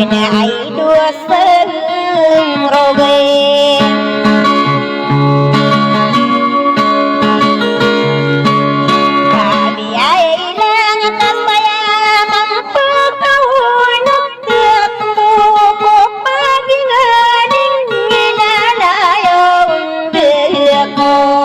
ai đua sương rồi về kami ay lang kasaya mampakaw nagtiyak mo ko paginaling nilalayong diyak mo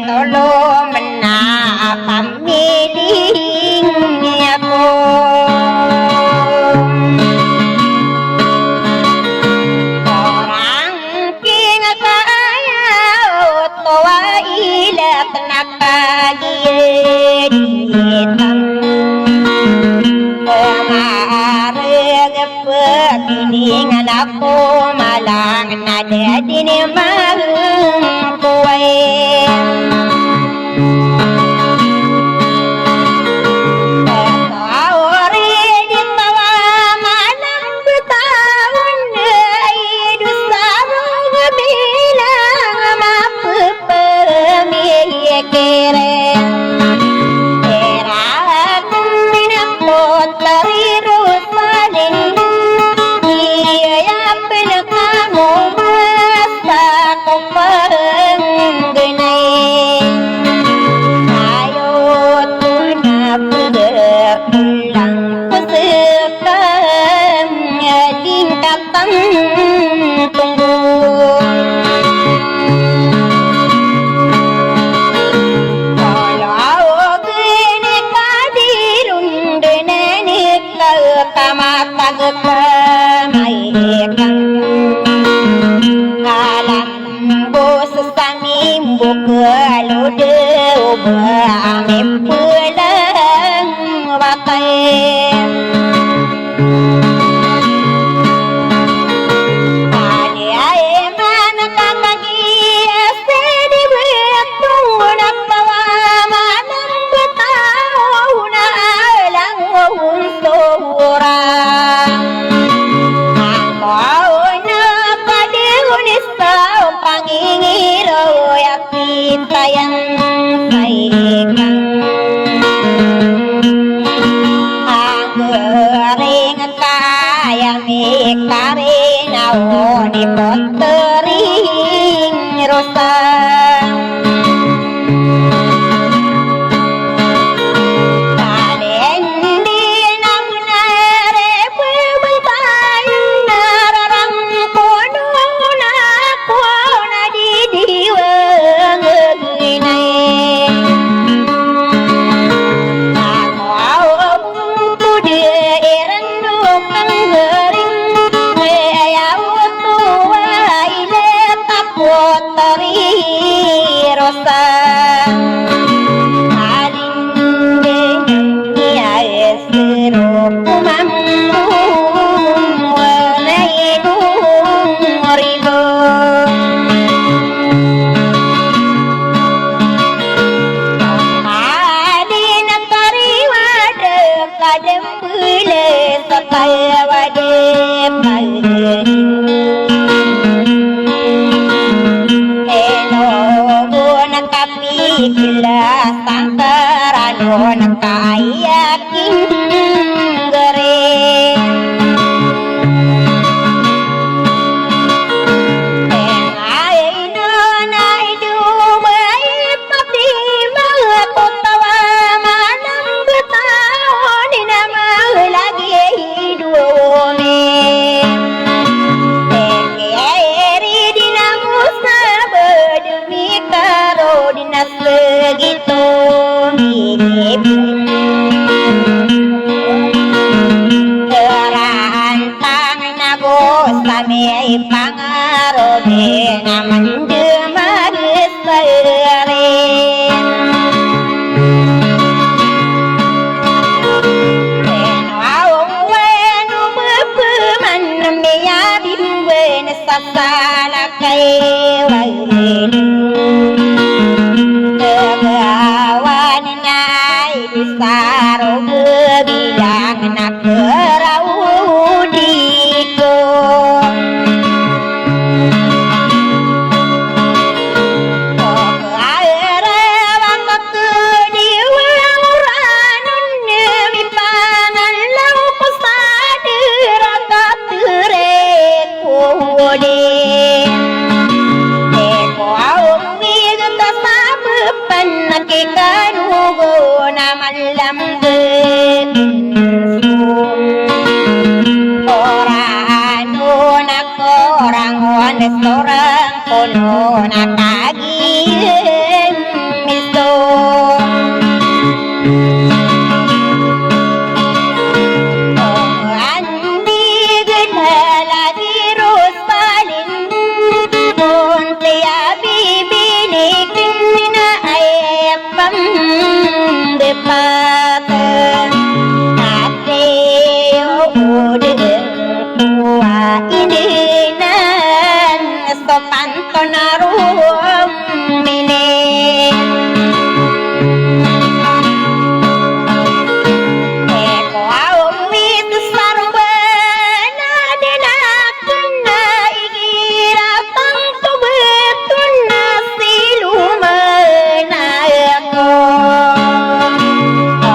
tolong pamiling ako orang kinakaya tawa ilat nakagiyeditang kemarin peginingan aku malang nada dinimang kuwe lagi hidup seorang kono nakagi miso andi genala virus paling monte abibini kina ayapam depatan ate ode wa indinan sopan tonarum mine eko aum wit sarwana denakna igira pang tubetun nasilumana eko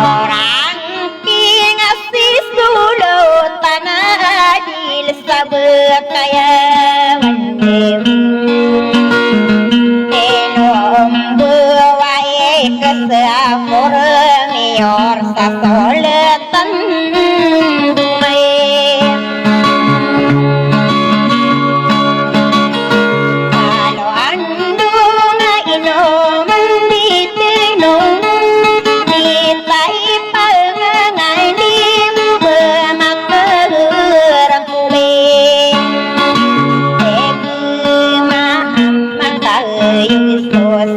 orang kingasih sulot tanah adil sabekaya Kesapurnior sasoletan dumai Halo andunga inom ditinong Ditai pangangai dim bermakkerang kue Egi maam tayo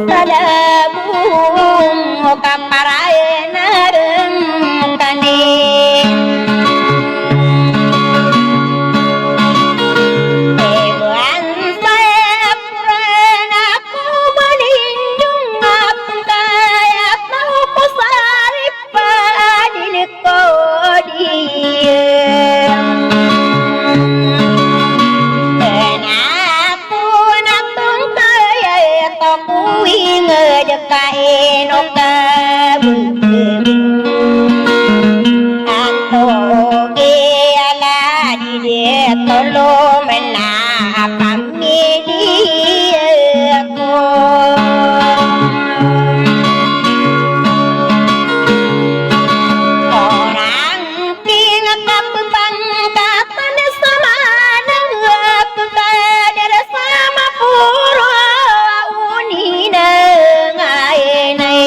salabung kaparaena kane ewan saya purana aku melindung apungkaya tahu kusari padil kodiem Tenapun atung kaya toku ingedekain tolo mena pamiliku orang tinggal kapangkatan sama aku kadar sama pura unina ngainai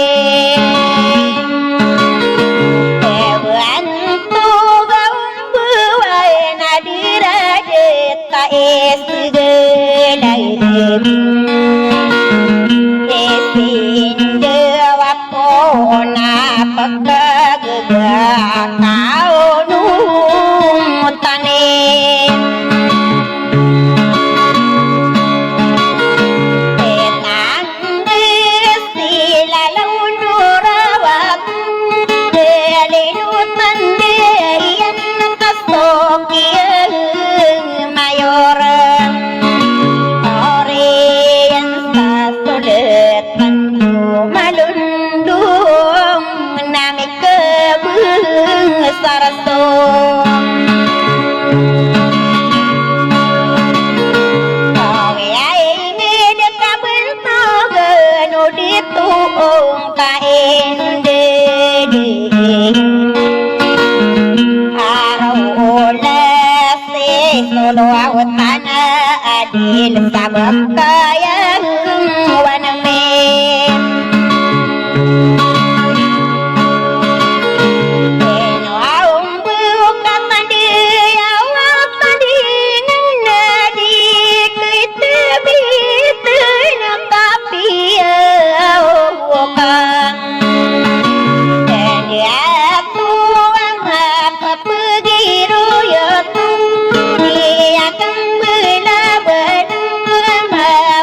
Sarto Kawe aini dekabel togen udituung kain dedi Arola se solo awtana adil sabak kayang waname Hãy subscribe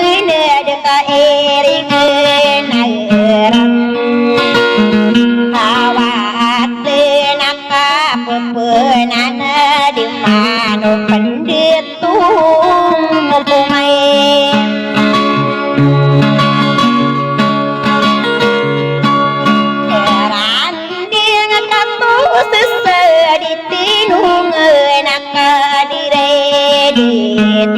bener kairingan airang awat lenaka pepenana di mano penditung mumai eranding katu sesedi tinung naka diredit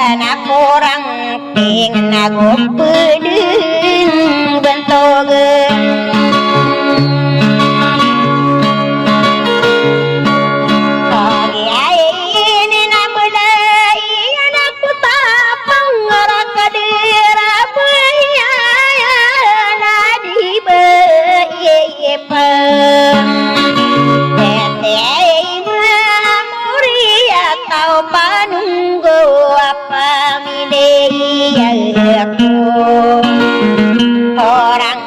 anak orang pengen aku pedeng bentogen pagi ini nak belai anakku tapang ngeraka dera bayaya nadi beyepan atau panunggu apa mideyaku orang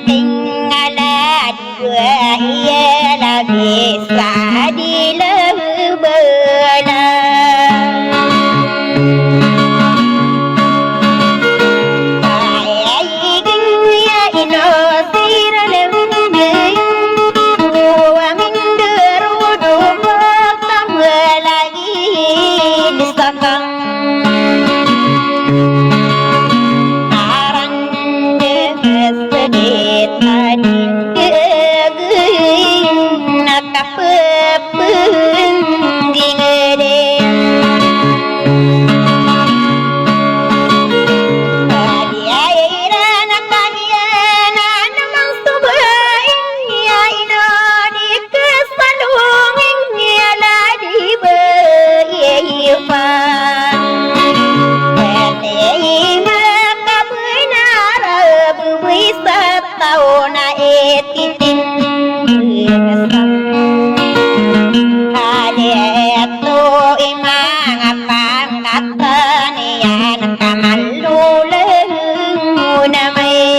tinggal di gua ialah bisa dilebena saya ingin ya inosir lebih gua minder udah lagi disakang arang kesedit adin kegeng nak pepeng gede dia ira nak dia namang subain ya ino di kesalungin ya ladi Ipan Hati maka benar Bisa tahu na etitin Adet tu imang apang katanian Kamaluleng unamay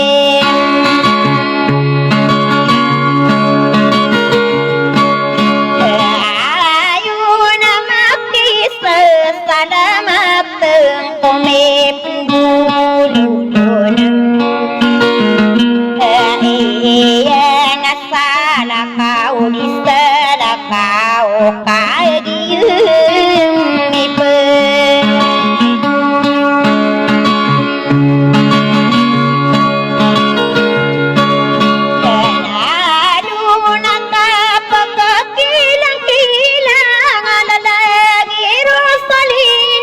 salamat pumipindulunang iya nasala kau di sala kau kagiyeng ipeng kenadu nakapagkakilang-kilang alalagi rosalin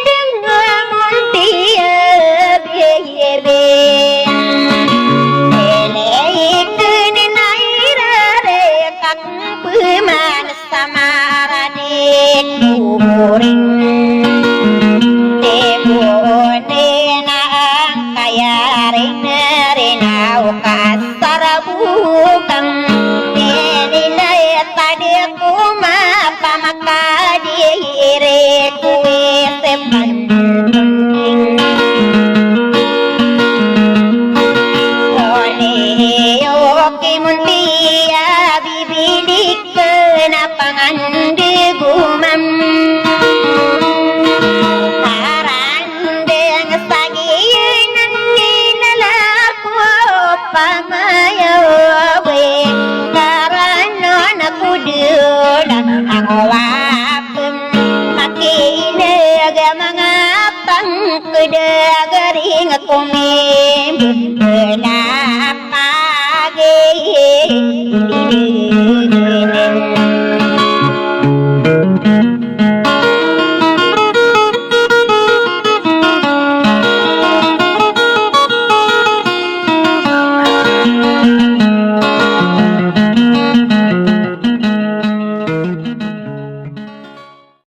Kedagaring kumim